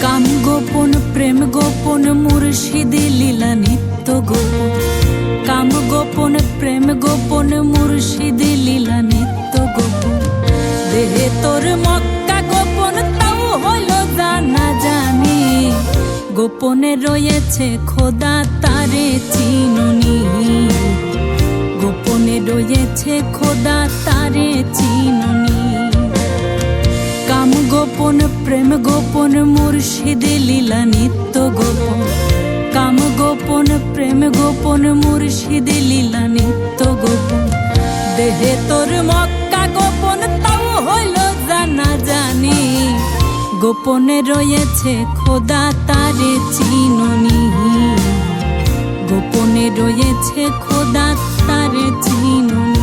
কাম গোপন প্রেম গোপন মুর্শিদি লীলা নিত্য গোপন। কাম গোপন প্রেম গোপন মুর্শিদি লীলা নিত্য গোপন। দেহে তোর মক্কা গোপন তাও হলো জানা জানি। গোপনে রয়েছে খোদা তারে চিনুনি। গোপনে রয়েছে খোদা তারে চিনুনি। কাম গোপন প্রেম গোপন মুর্শিদি লীলা নিত্য গোপন। কাম গোপন প্রেম গোপন মুর্শিদি লীলা নিত্য গোপন। দেহে তোর মক্কা গোপন তাও হইল জানা জানি। গোপনে রয়েছে খোদা তারে চিনুনি। গোপনে রয়েছে খোদা তারে চিনুনি।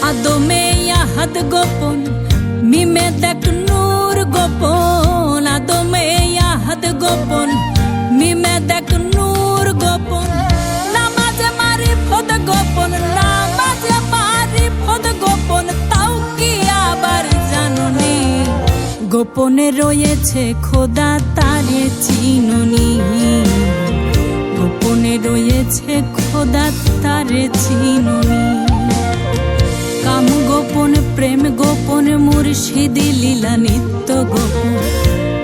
আদমে ইয়াহাদ গোপন মিমে দেখ নূর গোপন। আদমে ইয়াহাদ গোপন মিমে দেখ নূর গোপন। নামাজে মারিফত গোপন নামাজে মারিফত গোপন তাও কি আবার জানুনি। গোপনে রয়েছে খোদা তারে চিনুনি। গোপনে রয়েছে খোদা তারে চিনুনি। কাম গোপন প্রেম গোপন মুর্শিদি লীলা নিত্য গোপন।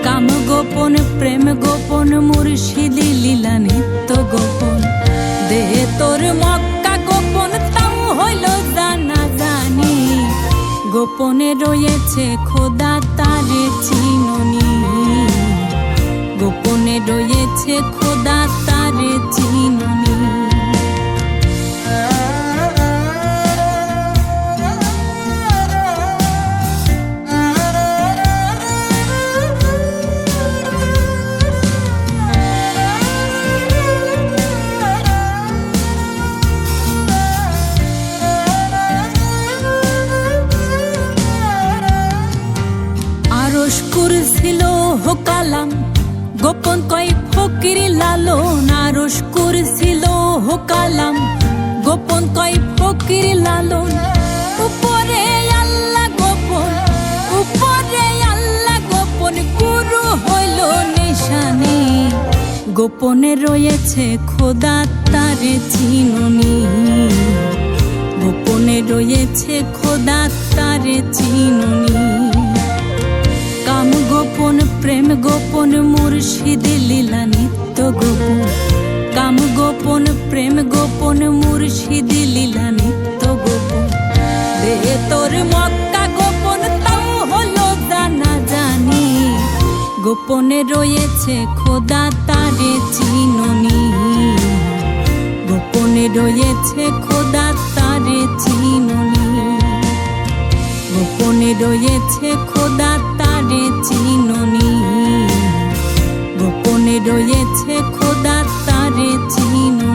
কাম গোপন প্রেম গোপন মুর্শিদি লীলা নিত্য গোপন। দেহে তোর মক্কা গোপন তাও হইল জানা জানি। গোপনে রয়েছে খোদা তারে চিনুনি। গোপনে রয়েছে খোদা তারে চিনুনি। আরশ কুরসি লৌহ কালাম গোপন কয় ফকির লালন। আরশ কুরসি লৌহ কালাম গোপন কয় ফকির লালন। উপরে আল্লাহ গোপন উপরে আল্লাহ গোপন গুরু হইল নিশানি। গোপনে রয়েছে খোদা তারে চিনুনি। গোপনে রয়েছে খোদা তারে চিনুনি। কাম গোপন প্রেম গোপন মুর্শিদি লীলা নিত্য গোপন। কাম গোপন প্রেম গোপন মুর্শিদি লীলা নিত্য গোপন। দেহে তোর মক্কা গোপন তাও হলো জানা জানি। গোপনে রয়েছে খোদা তারে চিনুনি। গোপনে রয়েছে খোদা তারে চিনুনি। গোপনে রয়েছে খোদা তারে চিনুনি। গোপনে রয়েছে খোদা তারে চিনুনি।